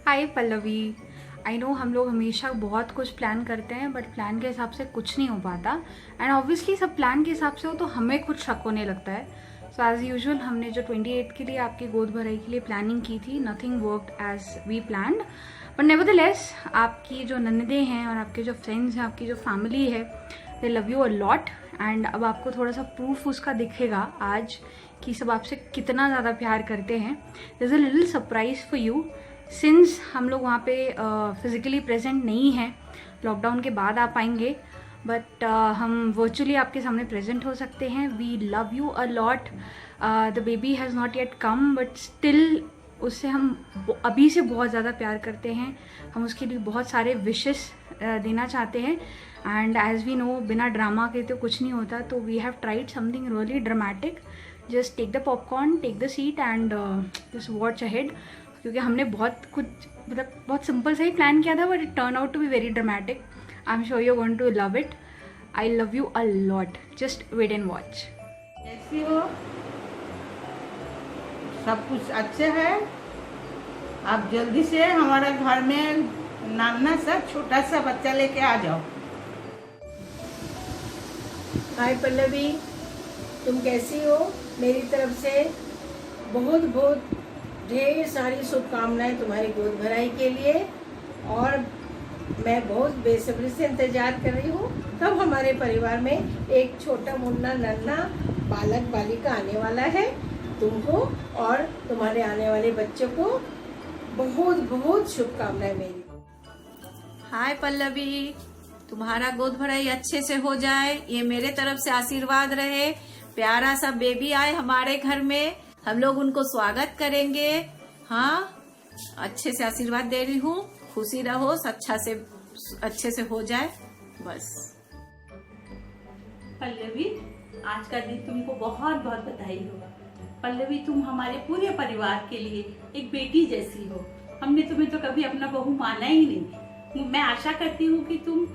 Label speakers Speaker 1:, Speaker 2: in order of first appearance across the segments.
Speaker 1: Hi Pallavi. I know हम लोग हमेशा बहुत कुछ प्लान करते हैं बट प्लान के हिसाब से कुछ नहीं हो पाता एंड ऑब्वियसली सब प्लान के हिसाब से हो तो हमें कुछ शक होने लगता है। सो एज़ यूजुअल हमने जो 28 के लिए आपकी गोद भराई के लिए प्लानिंग की थी, nothing worked as we planned, but nevertheless आपकी जो ननदे हैं और आपके जो फ्रेंड्स हैं, आपकी जो फैमिली है, दे love you a lot. And अब आपको थोड़ा सा प्रूफ उसका दिखेगा आज कि सब आपसे कितना ज़्यादा प्यार करते हैं। There is a little surprise for you. Since हम लोग वहाँ पे फिज़िकली प्रेजेंट नहीं हैं, लॉकडाउन के बाद आप आएंगे, बट हम वर्चुअली आपके सामने प्रेजेंट हो सकते हैं। We love you a lot. The baby has not yet come but still उससे हम अभी से बहुत ज़्यादा प्यार करते हैं। हम उसके लिए बहुत सारे विशेस देना चाहते हैं एंड एज वी नो बिना ड्रामा के तो कुछ नहीं होता, तो we have tried something really dramatic. Just take the popcorn, take the seat and just watch ahead, क्योंकि हमने बहुत कुछ मतलब बहुत सिंपल सा ही प्लान किया था but it turn out to be very dramatic. I am sure you are going to love it. I love you a lot. Just wait and watch.
Speaker 2: कैसी हो? सब कुछ अच्छे है। आप जल्दी से हमारे घर में नाना सा छोटा सा बच्चा लेके आ जाओ।
Speaker 3: हाय पल्लवी, तुम कैसी हो? मेरी तरफ से बहुत बहुत ढेर सारी शुभकामनाएं तुम्हारी गोद भराई के लिए, और मैं बहुत बेसब्री से इंतजार कर रही हूँ कब हमारे परिवार में एक छोटा मुन्ना नन्ना बालक बालिका आने वाला है। तुमको और तुम्हारे आने वाले बच्चों को बहुत बहुत शुभकामनाएं मेरी।
Speaker 4: हाय पल्लवी, तुम्हारा गोद भराई अच्छे से हो जाए, ये मेरे तरफ से आशीर्वाद रहे। प्यारा सा बेबी आए हमारे घर में, हम लोग उनको स्वागत करेंगे। हाँ, अच्छे से आशीर्वाद दे रही हूँ, खुशी रहो, अच्छे से हो जाए बस।
Speaker 5: पल्लवी, आज का दिन तुमको बहुत बहुत बधाई हो। पल्लवी, तुम हमारे पूरे परिवार के लिए एक बेटी जैसी हो। हमने तुम्हें तो कभी अपना बहू माना ही नहीं। मैं आशा करती हूँ कि तुम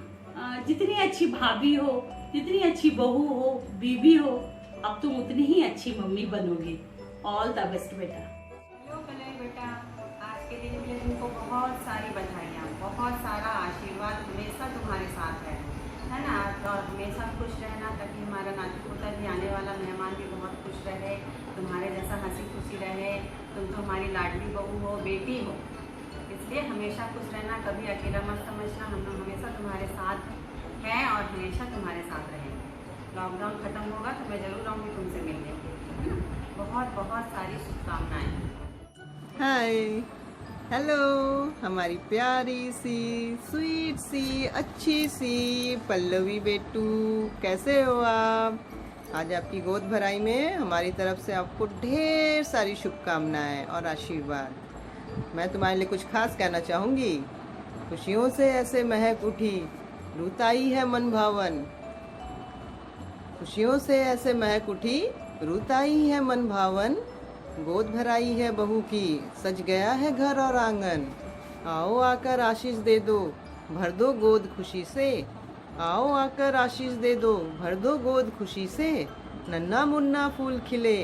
Speaker 5: जितनी अच्छी भाभी हो, जितनी अच्छी बहू हो, बीवी हो, अब तुम उतनी ही अच्छी मम्मी बनोगी। ऑल द बेस्ट बेटा।
Speaker 6: हेलो पल्लवी बेटा, आज के दिन के लिए तुमको बहुत सारी बधाइयाँ, बहुत सारा आशीर्वाद हमेशा तुम्हारे साथ है ना। और हमेशा खुश रहना, ताकि हमारा नाती पोता भी, आने वाला मेहमान भी बहुत खुश रहे, तुम्हारे जैसा हंसी खुशी रहे। तुम तो हमारी लाडली बहू हो, बेटी हो, इसलिए हमेशा खुश रहना, कभी अकेला मत समझना। हम लोग हमेशा तुम्हारे साथ हैं और हमेशा तुम्हारे साथ रहेंगे। लॉकडाउन खत्म होगा तो मैं जरूर आऊँगी तुमसे मिलने। बहुत बहुत सारी शुभकामनाएं।
Speaker 2: हाय, हेलो हमारी प्यारी सी, स्वीट सी, अच्छी सी पल्लवी बेटू, कैसे हो आप? आज आपकी गोद भराई में हमारी तरफ से आपको ढेर सारी शुभकामनाएं और आशीर्वाद। मैं तुम्हारे लिए कुछ खास कहना चाहूँगी। खुशियों से ऐसे महक उठी, रुताई है मन भावन। खुशियों से ऐसे महक उठी, रुताई है मन भावन। गोद भराई है बहू की, सज गया है घर और आंगन। आओ आकर आशीष दे दो, भर दो गोद खुशी से। आओ आकर आशीष दे दो, भर दो गोद खुशी से। नन्ना मुन्ना फूल खिले,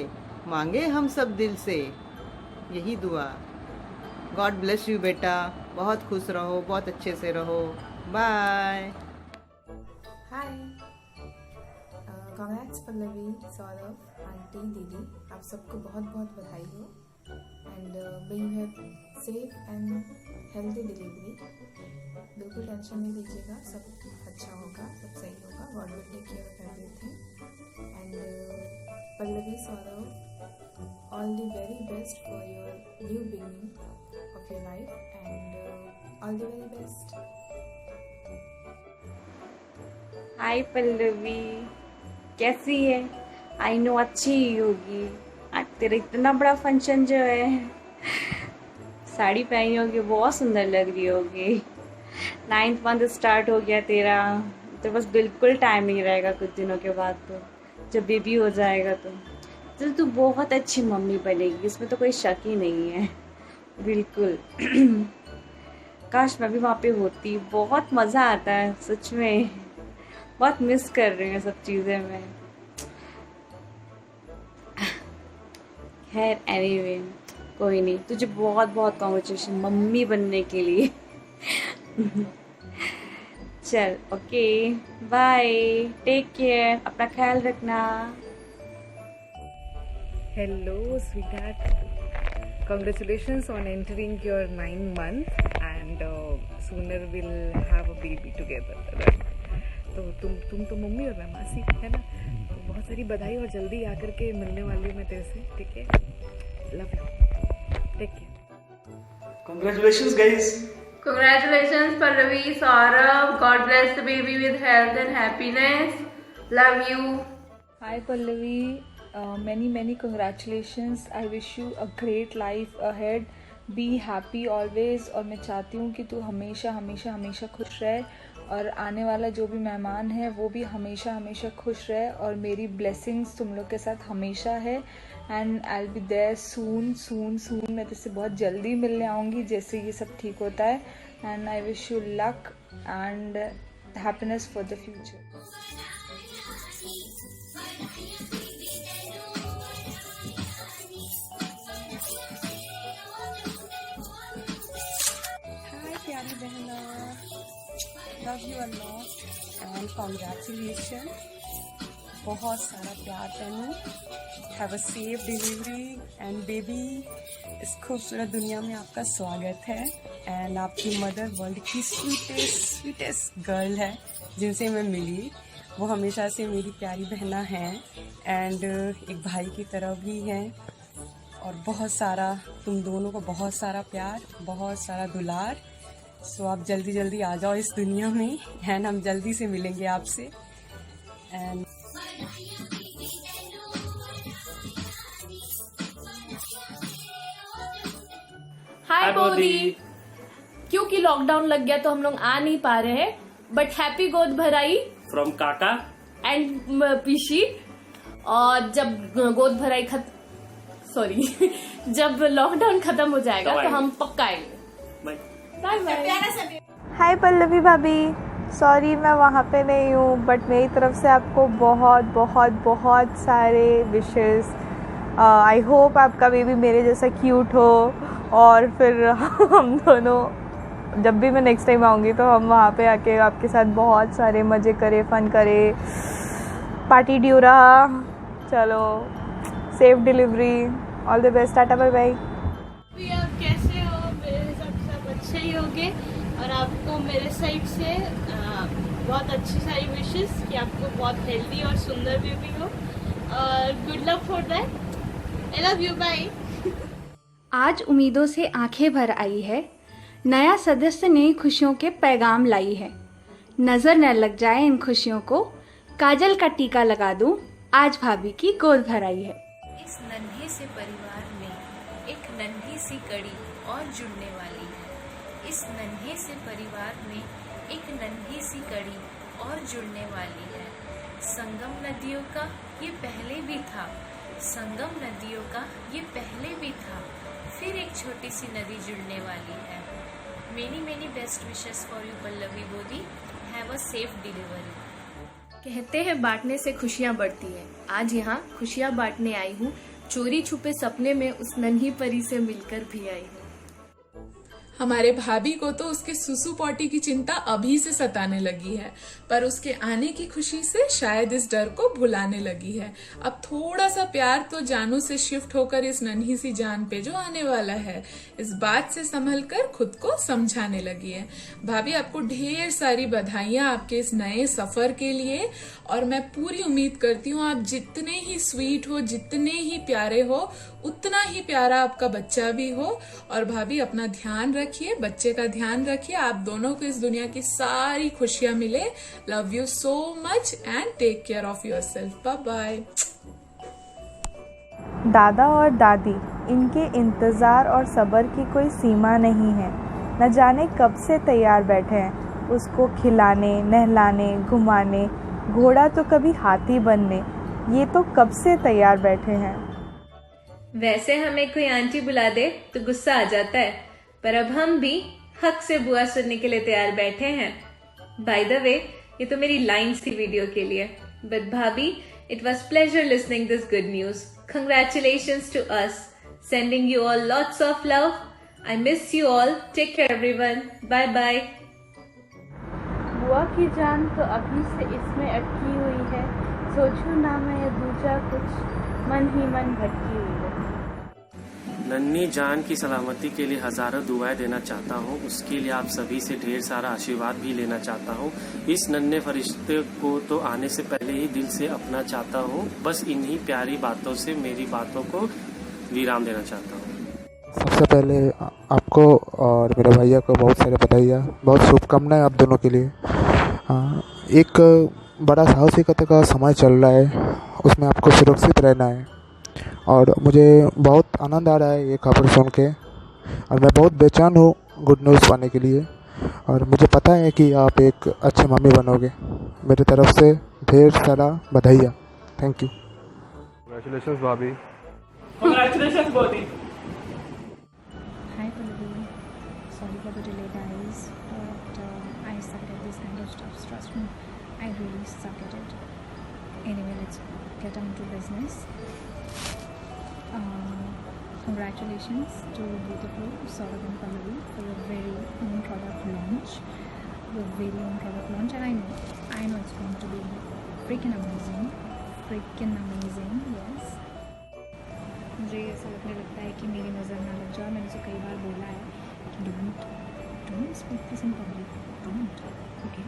Speaker 2: मांगे हम सब दिल से, यही दुआ। गॉड ब्लेस यू बेटा, बहुत खुश रहो, बहुत अच्छे से रहो। Bye.
Speaker 7: Hi, congrats Pallavi, Saurabh, aunty, दीदी, आप सबको बहुत बहुत बधाई हो। And may you have safe and healthy delivery. बिल्कुल टेंशन नहीं लीजिएगा, सब अच्छा होगा, सब सही होगा। God will take care of everything. And Pallavi, Saurabh, all the very best for your new beginning of your life and all the very best.
Speaker 1: Hi Pallavi, कैसी है? आई नो अच्छी ही होगी। आज तेरा इतना बड़ा फंक्शन जो है, साड़ी पहनी होगी, बहुत सुंदर लग रही होगी। 9th मंथ स्टार्ट हो गया तेरा, तो बस बिल्कुल टाइम नहीं रहेगा कुछ दिनों के बाद। तो जब बेबी हो जाएगा तो तू बहुत अच्छी मम्मी बनेगी, इसमें तो कोई शक ही नहीं है। बिल्कुल। काश मैं भी वहाँ पे होती, बहुत मज़ा आता है सच में। बहुत मिस कर रही हूँ सब चीज़ें मैं। खैर एनीवे,
Speaker 8: कोई नहीं, तुझे बहुत बहुत कॉन्ग्रेचुलेशन मम्मी बनने के लिए। चल ओके, बाय, टेक केयर, अपना ख्याल रखना।
Speaker 9: Hello, sweetheart. Congratulations on entering your 9th month and sooner we'll have a baby together. Right? तो तुम तो मम्मी और मैं मासी, है ना? तो बहुत सारी बधाई और जल्दी आकर के मिलने वाली हूँ मैं तेरे से, ठीक है? Love you, take care.
Speaker 10: Congratulations, guys.
Speaker 11: Congratulations, Pallavi, Saurabh. God bless the baby with health and happiness. Love you.
Speaker 12: Hi Pallavi, many congratulations. I wish you a great life ahead. Be happy always. और मैं चाहती हूँ कि तू हमेशा खुश रहे और आने वाला जो भी मेहमान है वो भी हमेशा खुश रहे और मेरी ब्लेसिंग्स तुम लोग के साथ हमेशा है। And I will be there soon. मैं तुझसे बहुत जल्दी मिलने आऊँगी जैसे ये सब ठीक होता है। And I wish you luck and happiness for the future.
Speaker 13: प्यारी बहना, love you a lot and congratulation. बहुत सारा प्यार Tanu, have a safe delivery and baby. इस खूबसूरत दुनिया में आपका स्वागत है एंड आपकी मदर वर्ल्ड की स्वीटेस्ट गर्ल है जिनसे मैं मिली। वो हमेशा से मेरी प्यारी बहना हैं एंड एक भाई की तरह भी हैं और बहुत सारा तुम दोनों को बहुत सारा प्यार, बहुत सारा दुलार। सो आप जल्दी आ जाओ इस दुनिया में एंड हम जल्दी से मिलेंगे आपसे। And
Speaker 11: hi Bodhi. क्योंकि लॉकडाउन लग गया तो हम लोग आ नहीं पा रहे हैं, बट हैप्पी गोद भराई
Speaker 10: From Kaka.
Speaker 11: एंड पीशी। और जब गोद भराई जब लॉकडाउन खत्म हो जाएगा तो हम पक्का आएंगे। Bye bye.
Speaker 14: हाय पल्लवी भाभी, सॉरी मैं वहाँ पे नहीं हूँ बट मेरी तरफ से आपको बहुत सारे विशेस। आई होप आपका बेबी मेरे जैसा क्यूट हो और फिर हम दोनों जब भी मैं नेक्स्ट टाइम आऊँगी तो हम वहाँ पे आके आपके साथ बहुत सारे मज़े करें, फन करें, पार्टी ड्यू रहा। चलो safe delivery, all the best, tata bye bye.
Speaker 11: आप कैसे हो? मेरे हिसाब से आप अच्छे ही होंगे और आपको मेरे साइड से बहुत अच्छी सारी विशेस कि आपको बहुत हेल्दी और सुंदर बेबी हो और good luck for that. I love you, bye.
Speaker 1: आज उम्मीदों से आंखें भर आई है, नया सदस्य नई खुशियों के पैगाम लाई है। नज़र न लग जाए इन खुशियों को, काजल का टीका लगा दूं, आज भाभी की गोद भराई है।
Speaker 4: इस नन्हे से परिवार में एक नन्ही सी कड़ी और जुड़ने वाली है। इस नन्हे से परिवार में एक नन्ही सी कड़ी और जुड़ने वाली है। संगम नदियों का ये पहले भी था, संगम नदियों का ये पहले भी था, फिर एक छोटी सी नदी जुड़ने वाली है। Many best wishes for you Pallavi Bodhi. Have a safe delivery.
Speaker 11: कहते हैं बांटने से खुशियाँ बढ़ती हैं। आज यहाँ खुशियाँ बांटने आई हूँ। चोरी छुपे सपने में उस नन्ही परी से मिलकर भी आई हूँ।
Speaker 15: हमारे भाभी को तो उसके सुसु पॉटी की चिंता अभी से सताने लगी है, पर उसके आने की खुशी से शायद इस डर को भुलाने लगी है। अब थोड़ा सा प्यार तो जानू से शिफ्ट होकर इस नन्ही सी जान पे जो आने वाला है, इस बात से संभल कर खुद को समझाने लगी है। भाभी आपको ढेर सारी बधाइयां आपके इस नए सफर के लिए, और मैं पूरी उम्मीद करती हूँ आप जितने ही स्वीट हो, जितने ही प्यारे हो, उतना ही प्यारा आपका बच्चा भी हो। और भाभी अपना ध्यान रखिए, बच्चे का ध्यान रखिए, आप दोनों को इस दुनिया की सारी खुशियां मिले। Love you so much and take care of yourself. Bye bye.
Speaker 14: दादा और दादी, इनके इंतज़ार और सब्र की कोई सीमा नहीं है। न जाने कब से तैयार बैठे हैं उसको खिलाने, नहलाने, घुमाने, घोड़ा तो कभी हाथी बनने, ये तो कब से तैयार बैठे हैं।
Speaker 11: वैसे हमें कोई आंटी बुला दे तो गुस्सा आ जाता है, पर अब हम भी हक से बुआ सुनने के लिए तैयार बैठे हैं। बाय द वे, ये तो मेरी लाइन्स थी वीडियो के लिए। बट भाभी, it was pleasure listening this good news. Congratulations to us.
Speaker 4: Sending you all lots of love. I miss you all. Take care everyone. Bye bye.
Speaker 16: बुआ की जान तो अभी से इसमें अटकी हुई है, सोचूं ना मैं दूजा कुछ, मन ही मन भटकी हुई है।
Speaker 10: नन्ही जान की सलामती के लिए हजारों दुआएं देना चाहता हूँ। उसके लिए आप सभी से ढेर सारा आशीर्वाद भी लेना चाहता हूँ। इस नन्हे फरिश्ते को तो आने से पहले ही दिल से अपना चाहता हूँ। बस इन्हीं प्यारी बातों से मेरी बातों को विराम देना चाहता हूँ।
Speaker 17: सबसे पहले आपको और मेरे भैया को बहुत सारे बधाइयाँ, बहुत शुभकामनाएं आप दोनों के लिए। एक बड़ा साहसिकता का समय चल रहा है, उसमें आपको सुरक्षित रहना है और मुझे बहुत आनंद आ रहा है ये खबर सुन के, और मैं बहुत बेचैन हूँ गुड न्यूज़ पाने के लिए, और मुझे पता है कि आप एक अच्छे मम्मी बनोगे। मेरी तरफ से ढेर सारा बधाइयाँ। Thank you.
Speaker 18: Congratulations, भाभी।
Speaker 15: Congratulations, Bodhi.
Speaker 19: Hi Pallavi, sorry for the delay guys, but I suck at this kind of stuff, trust me, I really suck at it. Anyway, let's get on to business. Congratulations to both of you, Saurabh and Pallavi, for your very own product launch. Your very own product launch, and I know it's going to be freaking amazing, yes. मुझे ऐसा लगता है कि मेरी नज़र ना लग जाए। मैंने उसे कई बार बोला है कि don't speak this in public, don't, okay,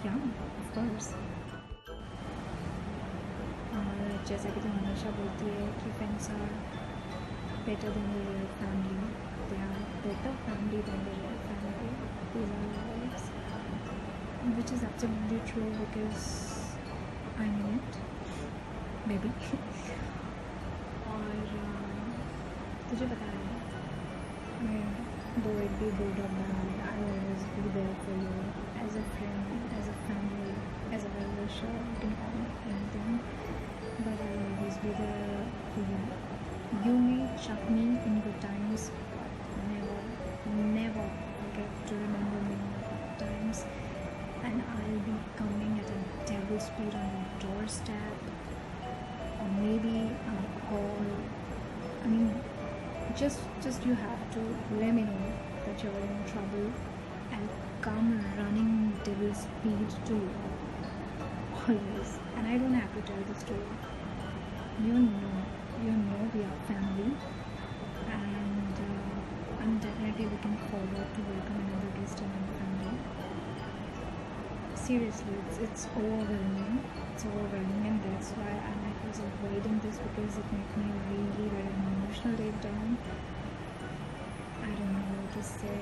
Speaker 19: yeah of course. और जैसा कि तुम हमेशा बोलती है कि friends are better than your family, they are better family than your family, these are lives, which is absolutely true because I mean it baby. और तुझे पता है, मैं दो इट बी गुड और bad, I always be there for you as a friend, as a family, as a well wisher, you can call me anything, but I always be there for you. You may chuck me in good times, but never forget to remember me in bad times, and I'll be coming at a devil speed on your doorstep, or maybe a call. I mean, just you have to let me know that you're in trouble and come running devil speed to you always. And I don't have to tell the story. You know we are family, and I'm definitely looking forward to welcome another guest in our family. Seriously, it's overwhelming. It's overwhelming, and that's why I was avoiding this, because it made me really very emotionally down. I don't know what to say.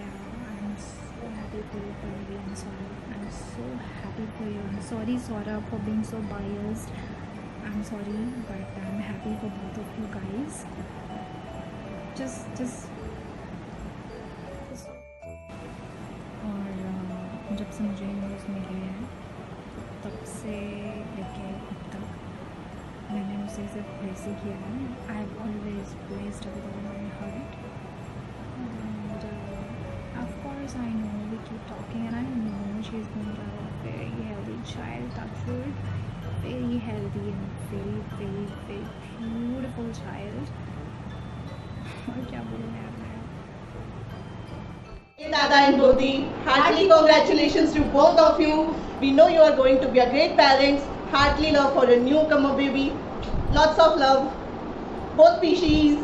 Speaker 19: I'm so happy for you, Pallavi. I'm sorry. I'm so happy for you. I'm sorry, Saurabh, for being so biased. I'm sorry, but I'm happy for both of you guys. Just और जब से मुझे news मिली है, तब से लेके अब तक मैंने उसे सिर्फ प्रेस ही किया है. I have always placed with all my heart, and of course I know we keep talking, and I know she's going to have a very healthy child, touch wood, very healthy and very very very beautiful child. और क्या बोलूँ मैं अब.
Speaker 20: Hey Dada and Bodhi, heartily congratulations to both of you. We know you are going to be a great parents. Heartily love for your newcomer baby. Lots of love, both species.